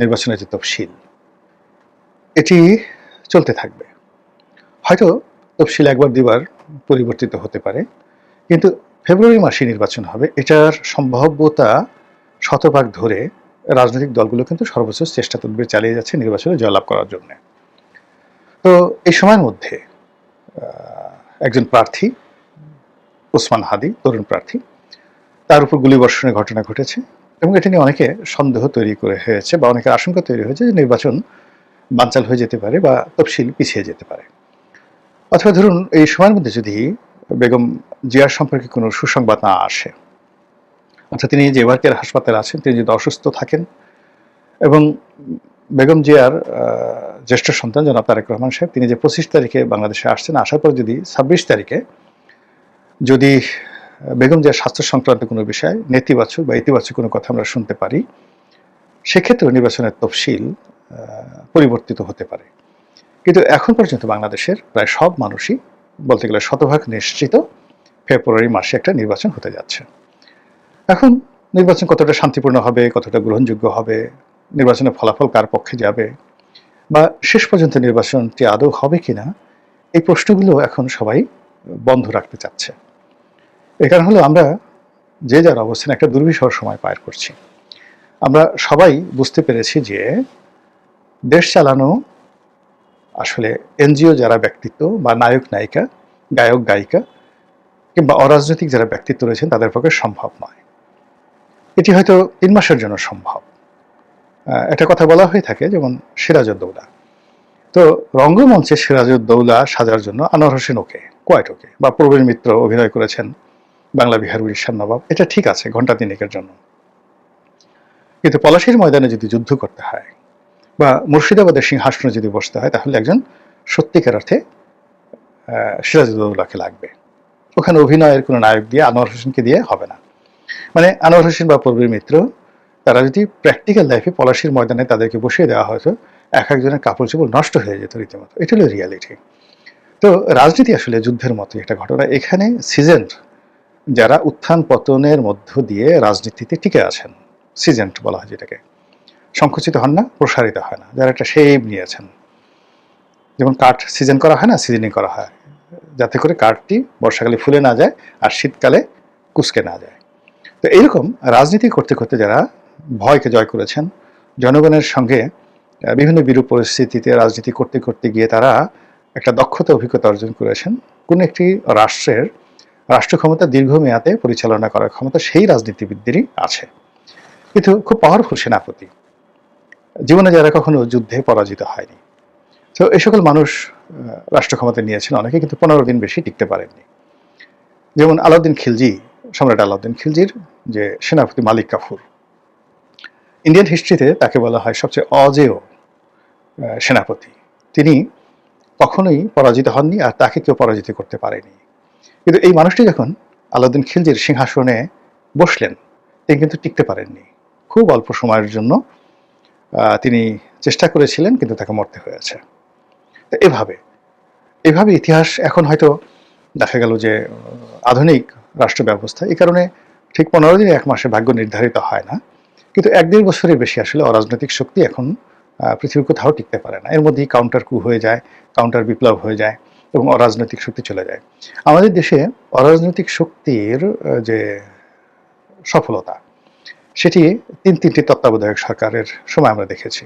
নির্বাচনের যে তফসিল, এটি চলতে থাকবে। হয়তো তফসিল একবার দুবার পরিবর্তিত হতে পারে, কিন্তু ফেব্রুয়ারি মাসে নির্বাচন হবে এটার সম্ভাব্যতা শতভাগ ধরে রাজনৈতিক দলগুলো কিন্তু সর্বোচ্চ চেষ্টা তদবির চালিয়ে যাচ্ছে নির্বাচনে জয়লাভ করার জন্য। তো এই সময়ের মধ্যে একজন প্রার্থী ওসমান হাদি, তরুণ প্রার্থী, তার উপর গুলিবর্ষণের ঘটনা ঘটেছে এবং এটা নিয়ে অনেকে সন্দেহ তৈরি করে হয়েছে বা অনেকের আশঙ্কা তৈরি হয়েছে যে নির্বাচন বানচাল হয়ে যেতে পারে বা তফসিল পিছিয়ে যেতে পারে। অথবা ধরুন এই সময়ের মধ্যে যদি বেগম জিয়ার সম্পর্কে কোনো সুসংবাদ না আসে, অর্থাৎ তিনি যে এবার কেয়ার হাসপাতালে আছেন, তিনি যদি অসুস্থ থাকেন এবং বেগম জিয়ার জ্যেষ্ঠ সন্তান জনাব তারেক রহমান সাহেব তিনি যে 25 তারিখে বাংলাদেশে আসছেন, আসার পর যদি 26 তারিখে যদি বেগম জিয়ার স্বাস্থ্য সংক্রান্ত কোনো বিষয় নেতিবাচক বা ইতিবাচক কোনো কথা আমরা শুনতে পারি, সেক্ষেত্রে নির্বাচনের তফসিল পরিবর্তিত হতে পারে। কিন্তু এখন পর্যন্ত বাংলাদেশের প্রায় সব মানুষই বলতে গেলে শতভাগ নিশ্চিত ফেব্রুয়ারি মাসে একটা নির্বাচন হতে যাচ্ছে। এখন নির্বাচন কতটা শান্তিপূর্ণ হবে, কতটা গ্রহণযোগ্য হবে, নির্বাচনের ফলাফল কার পক্ষে যাবে, বা শেষ পর্যন্ত নির্বাচনটি আদৌ হবে কিনা, এই প্রশ্নগুলো এখন সবাই বন্ধ রাখতে চাচ্ছে। এর কারণ হলো আমরা যে যার অবস্থানে একটা দুর্বিষহ সময় পার করছি। আমরা সবাই বুঝতে পেরেছি যে দেশ চালানো আসলে এনজিও যারা ব্যক্তিত্ব বা নায়ক নায়িকা, গায়ক গায়িকা কিংবা অরাজনৈতিক যারা ব্যক্তিত্ব রয়েছেন তাদের পক্ষে সম্ভব নয়। এটি হয়তো 3 মাসের জন্য সম্ভব। একটা কথা বলা হয়ে থাকে যেমন সিরাজউদ্দৌলা, তো রঙ্গমঞ্চে সিরাজউদ্দৌলা সাজার জন্য আনোয়ার হোসেন কোয়াইট ওকে, বা প্রবীণ মিত্র অভিনয় করেছেন বাংলা বিহার উড়িষ্যার নবাব, এটা ঠিক আছে ঘণ্টা তিনেকের জন্য। কিন্তু পলাশীর ময়দানে যদি যুদ্ধ করতে হয় বা মুর্শিদাবাদের সিংহাসনে যদি বসতে হয়, তাহলে একজন সত্যিকার অর্থে সিরাজউদ্দৌলাকে লাগবে। ওখানে অভিনয়ের কোনো নায়ক দিয়ে আনোয়ার হোসেনকে দিয়ে হবে না। মানে আনোয়ার হোসেন বা প্রবীর মিত্র তারা যদি প্র্যাকটিক্যাল লাইফে পলাশীর ময়দানে তাদেরকে বসিয়ে দেওয়া হয়তো, এক একজনের কাপড় চোপড় নষ্ট হয়ে যেত রীতিমতো। এটা হলো রিয়ালিটি। তো রাজনীতি আসলে যুদ্ধের মতো একটা ঘটনা। এখানে সিজেন্ট যারা উত্থান পতনের মধ্য দিয়ে রাজনীতিতে টিকে আছেন, সিজেন্ট বলা হয় যেটাকে, সংকুচিত হন না, প্রসারিত হয় না, যারা একটা শেপ নিয়েছেন। যেমন কাঠ সিজন করা হয় না, সিজনিং করা হয় যাতে করে কাঠটি বর্ষাকালে ফুলে না যায় আর শীতকালে কুঁচকে না যায়। তো এইরকম রাজনীতি করতে করতে যারা ভয়কে জয় করেছেন, জনগণের সঙ্গে বিভিন্ন বিরূপ পরিস্থিতিতে রাজনীতি করতে করতে গিয়ে তারা একটা দক্ষতা অভিজ্ঞতা অর্জন করেছেন, কোন একটি রাষ্ট্রের রাষ্ট্র ক্ষমতা দীর্ঘমেয়াদে পরিচালনা করার ক্ষমতা সেই রাজনীতিবিদদেরই আছে। কিন্তু খুব পাওয়ারফুল সেনাপতি, জীবনে যারা কখনো যুদ্ধে পরাজিত হয়নি। তো এই সকল মানুষ রাষ্ট্র ক্ষমতা নিয়েছেন অনেকে, কিন্তু 15 দিন বেশি টিকতে পারেননি। যেমন আলাউদ্দিন খিলজি, সম্রাট আলাউদ্দিন খিলজির যে সেনাপতি মালিক কাফুর, ইন্ডিয়ান হিস্ট্রিতে তাকে বলা হয় সবচেয়ে অজেয় সেনাপতি। তিনি কখনোই পরাজিত হননি আর তাকে কেউ পরাজিত করতে পারেনি। কিন্তু এই মানুষটি যখন আলাউদ্দিন খিলজির সিংহাসনে বসলেন, তিনি কিন্তু টিকতে পারেননি। খুব অল্প সময়ের জন্য তিনি চেষ্টা করেছিলেন, কিন্তু তাকে মরতে হয়েছে। তো এভাবে ইতিহাস এখন হয়তো দেখা গেল যে আধুনিক রাষ্ট্র ব্যবস্থা এই কারণে ঠিক 15 দিন 1 মাসে ভাগ্য নির্ধারিত হয় না, কিন্তু 1-1.5 বছরের বেশি আসলে অরাজনৈতিক শক্তি এখন পৃথিবীর কোথাও টিকতে পারে না। এর মধ্যেই কাউন্টার কু হয়ে যায়, কাউন্টার বিপ্লব হয়ে যায় এবং অরাজনৈতিক শক্তি চলে যায়। আমাদের দেশে অরাজনৈতিক শক্তির যে সফলতা, সেটি 3টি তত্ত্বাবধায়ক সরকারের সময় আমরা দেখেছি।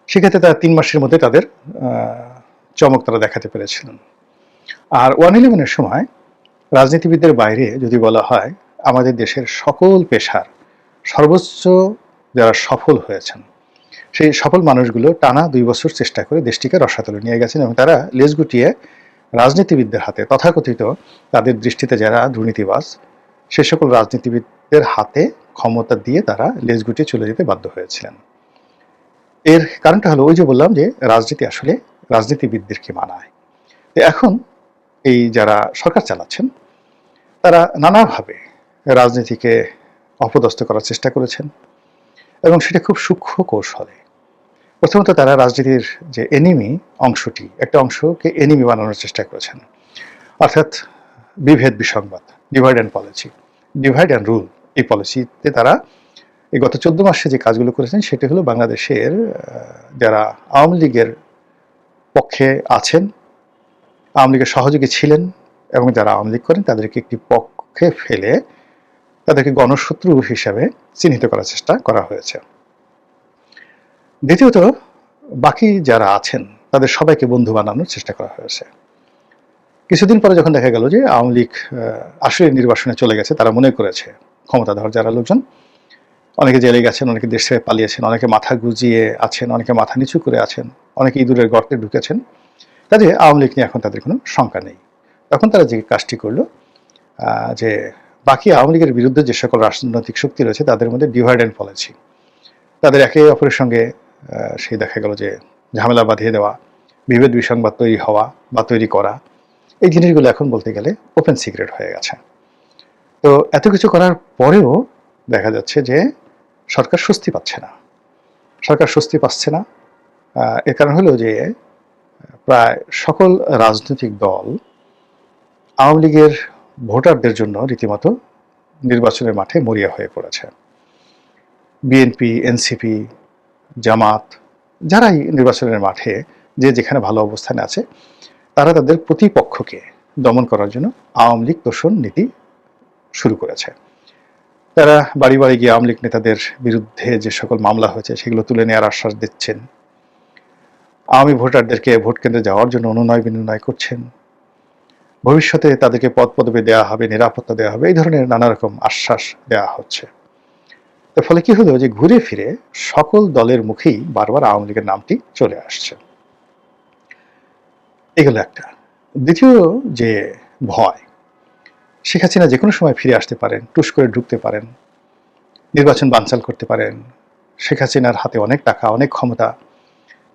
সেক্ষেত্রে তারা 3 মাসের মধ্যে তাদের চমক তারা দেখাতে পেরেছিলেন। আর 111-এর সময় রাজনীতিবিদদের বাইরে যদি বলা হয়, আমাদের দেশের সকল পেশার সর্বোচ্চ যারা সফল হয়েছেন, সেই সফল মানুষগুলো টানা 2 বছর চেষ্টা করে দেশটিকে রসাতলে নিয়ে গেছেন এবং তারা লেজ গুটিয়ে রাজনীতিবিদদের হাতে, তথাকথিত তাদের দৃষ্টিতে যারা দুর্নীতিবাজ, সে সকল রাজনীতিবিদদের হাতে ক্ষমতা দিয়ে তারা লেজ গুটিয়ে চলে যেতে বাধ্য হয়েছিলেন। এর কারণটা হলো ওই যে বললাম যে রাজনীতি আসলে রাজনীতিবিদদেরকে মানায়। তো এখন এই যারা সরকার চালাচ্ছেন তারা নানাভাবে রাজনীতিকে অপদস্থ করার চেষ্টা করেছেন এবং সেটা খুব সূক্ষ্ম কৌশলে। প্রথমত তারা রাজনীতির যে এনিমি অংশটি, একটা অংশকে এনিমি বানানোর চেষ্টা করেছেন, অর্থাৎ বিভেদ বিসংবাদ, divide and policy, divide and rule, এই পলিসিতে তারা এই গত 14 মাসে যে কাজগুলো করেছেন সেটা হলো বাংলাদেশের যারা আওয়ামী লীগের পক্ষে আছেন, আওয়ামী লীগের সহযোগী ছিলেন এবং যারা আওয়ামী লীগ করেন তাদেরকে একটি পক্ষে ফেলে তাদেরকে গণশত্রু হিসাবে চিহ্নিত করার চেষ্টা করা হয়েছে। দ্বিতীয়ত, বাকি যারা আছেন তাদের সবাইকে বন্ধু বানানোর চেষ্টা করা হয়েছে। কিছুদিন পরে যখন দেখা গেল যে আওয়ামী লীগ আসলে নির্বাসনে চলে গেছে, তারা মনে করেছে ক্ষমতাধর যারা লোকজন, অনেকে জেলে গেছেন, অনেকে দেশ ছেড়ে পালিয়েছেন, অনেকে মাথা গুজিয়ে আছেন, অনেকে মাথা নিচু করে আছেন, অনেকে ইঁদুরের গর্তে ঢুকেছেন, কাজে আওয়ামী লীগ নিয়ে এখন তাদের কোনো শঙ্কা নেই। তখন তারা যে কাজটি করলো যে বাকি আওয়ামী লীগের বিরুদ্ধে যে সকল রাজনৈতিক শক্তি রয়েছে তাদের মধ্যে ডিভাইড অ্যান্ড পলিসি, তাদের একে অপরের সঙ্গে সেই দেখা গেল যে ঝামেলা বাঁধিয়ে দেওয়া, বিভেদ বিসংবাদ তৈরি হওয়া বা তৈরি করা, এই জিনিসগুলো এখন বলতে গেলে ওপেন সিক্রেট হয়ে গেছে। তো এত কিছু করার পরেও দেখা যাচ্ছে যে সরকার স্বস্তি পাচ্ছে না। সরকার স্বস্তি পাচ্ছে না, এর কারণ হলো যে প্রায় সকল রাজনৈতিক দল আওয়ামী লীগের ভোটারদের জন্য রীতিমতো নির্বাচনের মাঠে মরিয়া হয়ে পড়েছে। বিএনপি, এনসিপি, জামাত, যারাই নির্বাচনের মাঠে যে যেখানে ভালো অবস্থানে আছে, তারা তাদের প্রতিপক্ষকে দমন করার জন্য আওয়ামী লীগ তোষণ নীতি শুরু করেছে। তারা বাড়ি বাড়ি গিয়ে আওয়ামী লীগ নেতাদের বিরুদ্ধে যে সকল মামলা হয়েছে সেগুলো তুলে নেওয়ার আশ্বাস দিচ্ছেন, আওয়ামী ভোটারদেরকে ভোট কেন্দ্রে যাওয়ার জন্য অনুনয় বিনয় করছেন, ভবিষ্যতে তাদেরকে পদ পদবি দেওয়া হবে, নিরাপত্তা দেওয়া হবে, এই ধরনের নানা রকম আশ্বাস দেওয়া হচ্ছে। এর ফলে কি হলো যে ঘুরে ফিরে সকল দলের মুখেই বারবার আওয়ামী লীগের নামটি চলে আসছে। এগুলো একটা। দ্বিতীয় যে ভয়, শেখ হাসিনা যে কোনো সময় ফিরে আসতে পারেন, টুস করে ঢুকতে পারেন, নির্বাচন বানচাল করতে পারেন। শেখ হাসিনার হাতে অনেক টাকা, অনেক ক্ষমতা,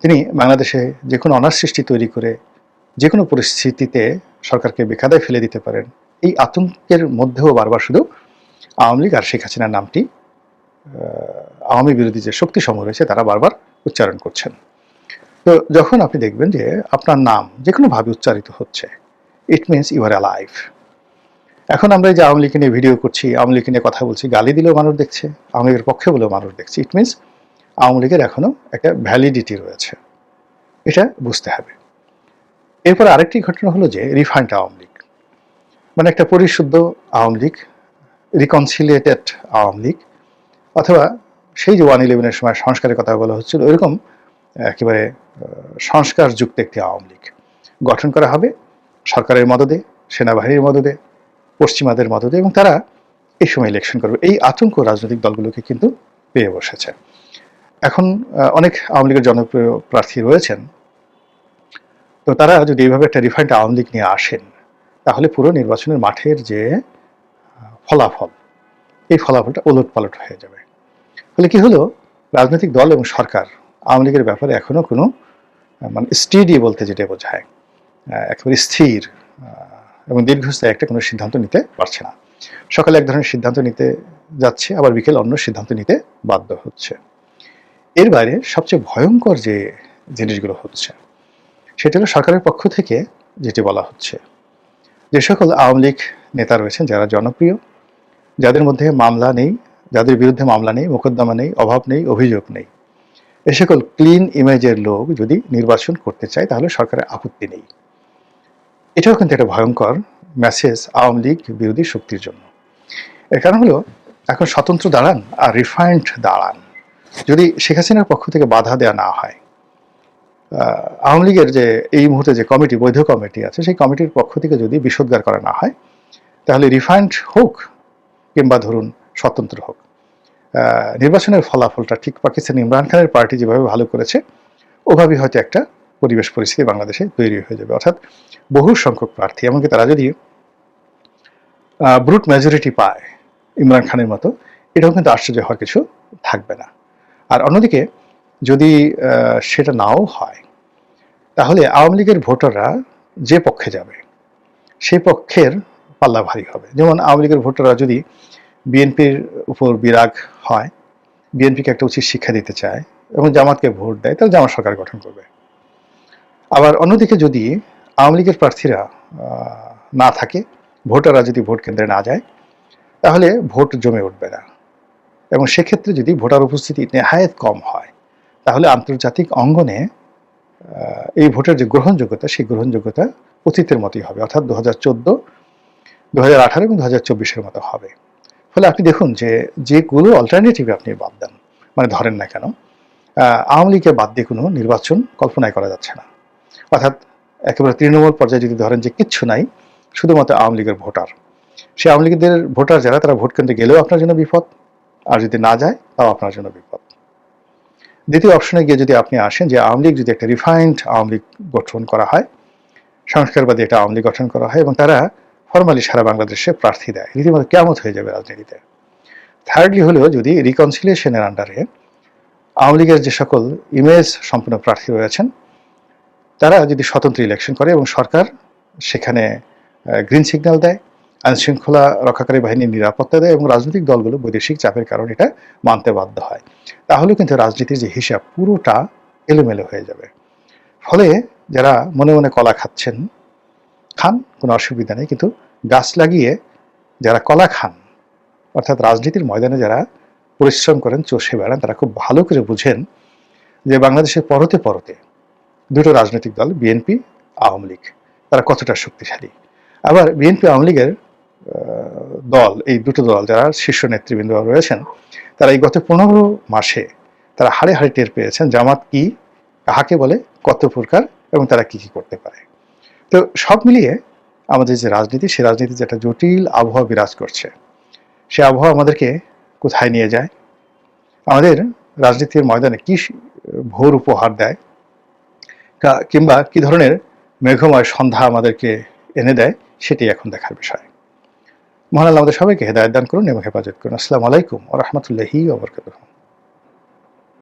তিনি বাংলাদেশে যে কোনো অনার সৃষ্টি তৈরি করে যে কোনো পরিস্থিতিতে সরকারকে বেকায়দায় ফেলে দিতে পারেন। এই আতঙ্কের মধ্যেও বারবার শুধু আওয়ামী লীগ আর শেখ হাসিনার নামটি আওয়ামী বিরোধী যে শক্তি সমূহ রয়েছে তারা বারবার উচ্চারণ করছেন। তো যখন আপনি দেখবেন যে আপনার নাম যে কোনোভাবে উচ্চারিত হচ্ছে, it means you are alive. এখন আমরা এই যে আওয়ামী লীগকে নিয়ে ভিডিও করছি, আওয়ামী লীগকে নিয়ে কথা বলছি, গালি দিলেও মানুষ দেখছে, আওয়ামী লীগের পক্ষে বলেও মানুষ দেখছে, ইট মিনস আওয়ামী লীগের এখনো একটা ভ্যালিডিটি রয়েছে, এটা বুঝতে হবে। এরপর আরেকটি ঘটনা হলো যে রিফাইন্ড আওয়ামী লীগ, মানে একটা পরিশুদ্ধ আওয়ামী লীগ, রিকনসিলিয়েটেড আওয়ামী লীগ, অথবা সেই যে 1/11-এর সময় সংস্কারের কথা বলা হচ্ছিল ওইরকম একেবারে সংস্কারযুক্ত একটি আওয়ামী লীগ গঠন করা হবে সরকারের মদদে, সেনাবাহিনীর মদদে, পশ্চিমাদের মদদে, এবং তারা এই সময় ইলেকশন করবে। এই আতঙ্ক রাজনৈতিক দলগুলোকে কিন্তু পেয়ে বসেছে। এখন অনেক আওয়ামী লীগের জনপ্রিয় প্রার্থী রয়েছেন, তো তারা যদি এইভাবে একটা রিফাইন্ড আওয়ামী লীগ নিয়ে আসেন তাহলে পুরো নির্বাচনের মাঠের যে ফলাফল, এই ফলাফলটা ওলটপালট হয়ে যাবে। ফলে কি হলো, রাজনৈতিক দল এবং সরকার আওয়ামী লীগের ব্যাপারে এখনো কোনো মানে স্টেডি বলতে যেটা বোঝায়, একেবারে স্থির এবং দীর্ঘস্থায়ী একটা কোনো সিদ্ধান্ত নিতে পারছে না। সকালে এক ধরনের সিদ্ধান্ত নিতে যাচ্ছে, আবার বিকেল অন্য সিদ্ধান্ত নিতে বাধ্য হচ্ছে। এর বাইরে সবচেয়ে ভয়ঙ্কর যে জিনিসগুলো হচ্ছে সেটা হলো সরকারের পক্ষ থেকে যেটি বলা হচ্ছে, যে সকল আওয়ামী লীগ নেতা রয়েছেন যারা জনপ্রিয়, যাদের মধ্যে মামলা নেই, যাদের বিরুদ্ধে মামলা নেই, মোকদ্দমা নেই, অভাব নেই, অভিযোগ নেই, এ সকল ক্লিন ইমেজের লোক যদি নির্বাচন করতে চায় তাহলে সরকারের আপত্তি নেই। এটাও কিন্তু একটা ভয়ঙ্কর মেসেজ আওয়ামী লীগ বিরোধী শক্তির জন্য। এর কারণ হলো এখন স্বতন্ত্র দাঁড়ান আর রিফাইন্ড দাঁড়ান, যদি শেখ হাসিনার পক্ষ থেকে বাধা দেওয়া না হয়, আওয়ামী লীগের যে এই মুহূর্তে যে কমিটি, বৈধ কমিটি আছে, সেই কমিটির পক্ষ থেকে যদি বিষোদ্গার করা না হয়, তাহলে রিফাইন্ড হোক কিংবা ধরুন স্বতন্ত্র হোক, নির্বাচনের ফলাফলটা ঠিক পাকিস্তান ইমরান খানের পার্টি যেভাবে ভালো করেছে ওভাবেই হয়তো একটা পরিবেশ পরিস্থিতি বাংলাদেশে তৈরি হয়ে যাবে। অর্থাৎ বহু সংখ্যক প্রার্থী, এমনকি তারা যদি ব্রুট মেজরিটি পায় ইমরান খানের মতো, এটাও কিন্তু আশ্চর্য হওয়ার কিছু থাকবে না। আর অন্যদিকে যদি সেটা নাও হয়, তাহলে আওয়ামী লীগের ভোটাররা যে পক্ষে যাবে সেই পক্ষের পাল্লা ভারী হবে। যেমন আওয়ামী লীগের ভোটাররা যদি বিএনপির উপর বিরাগ হয়, বিএনপিকে একটা উচিত শিক্ষা দিতে চায় এবং জামাতকে ভোট দেয়, তাহলে জামাত সরকার গঠন করবে। আবার অন্যদিকে যদি আওয়ামী লীগের প্রার্থীরা না থাকে, ভোটাররা যদি ভোট কেন্দ্রে না যায়, তাহলে ভোট জমে উঠবে না এবং সেক্ষেত্রে যদি ভোটার উপস্থিতি নেহায়েত কম হয়, তাহলে আন্তর্জাতিক অঙ্গনে এই ভোটের যে গ্রহণযোগ্যতা, সেই গ্রহণযোগ্যতা অতীতের মতোই হবে, অর্থাৎ 2014, 2018 এবং 2024-এর মতো হবে। ফলে আপনি দেখুন যে যেগুলো অল্টারনেটিভ আপনি বাদ দেন, মানে ধরেন না কেন আওয়ামী লীগকে বাদ দিয়ে কোনো নির্বাচন কল্পনাই করা যাচ্ছে না। অর্থাৎ একেবারে তৃণমূল পর্যায়ে যদি ধরেন যে কিচ্ছু নাই, শুধুমাত্র আওয়ামী লীগের ভোটার, সেই আওয়ামী লীগের ভোটার যারা, তারা ভোট কেন্দ্রে গেলেও আপনার জন্য বিপদ, আর যদি না যায় তাও আপনার জন্য বিপদ। দ্বিতীয় অপশনে গিয়ে যদি আপনি আসেন যে আওয়ামী লীগ যদি একটা রিফাইন্ড আওয়ামী লীগ গঠন করা হয়, সংস্কারবাদী একটা আওয়ামী লীগ গঠন করা হয় এবং তারা ফরমালি সারা বাংলাদেশে প্রার্থী দেয়, রীতিমতো কেমন হয়ে যাবে রাজনীতিতে। থার্ডলি হলেও যদি রিকনসিলিয়েশনের আন্ডারে আওয়ামী লীগের যে সকল ইমেজ সম্পন্ন প্রার্থী রয়েছেন, তারা যদি স্বতন্ত্র ইলেকশন করে এবং সরকার সেখানে গ্রিন সিগন্যাল দেয়, আইনশৃঙ্খলা রক্ষাকারী বাহিনীর নিরাপত্তা দেয় এবং রাজনৈতিক দলগুলো বৈদেশিক চাপের কারণে এটা মানতে বাধ্য হয়, তাহলে কিন্তু রাজনীতির যে হিসাব পুরোটা এলোমেলো হয়ে যাবে। ফলে যারা মনে মনে কলা খাচ্ছেন, খান, কোনো অসুবিধা নেই, কিন্তু গাছ লাগিয়ে যারা কলা খান, অর্থাৎ রাজনীতির ময়দানে যারা পরিশ্রম করেন, চষে বেড়ান, তারা খুব ভালো করে বুঝেন যে বাংলাদেশের পরতে পরতে দুটো রাজনৈতিক দল, বিএনপি, আওয়ামী লীগ, তারা কতটা শক্তিশালী। আবার বিএনপি, আওয়ামী লীগের দল, এই দুটো দল যারা শীর্ষ নেতৃবৃন্দ রয়েছেন, তারা এই গত 15 মাসে তারা হাড়ে হাড়ে টের পেয়েছেন জামাত কি, কাহাকে বলে, কত প্রকার এবং তারা কি কি করতে পারে। তো সব মিলিয়ে আমাদের যে রাজনীতি, সে রাজনীতি যেটা জটিল আবহাওয়া বিরাজ করছে, সে আবহাওয়া আমাদেরকে কোথায় নিয়ে যায়, আমাদের রাজনীতির ময়দানে কি ভোর উপহার দেয়, কিংবা কি ধরনের মেঘময় সন্ধ্যা আমাদেরকে এনে দেয়, সেটাই এখন দেখার বিষয়। মহান আল্লাহ আমাদের সবাইকে হেদায়েত দান করুন এবং হেফাজত করুন। আসসালামু আলাইকুম ওয়া রাহমাতুল্লাহি ওয়া বারাকাতুহু।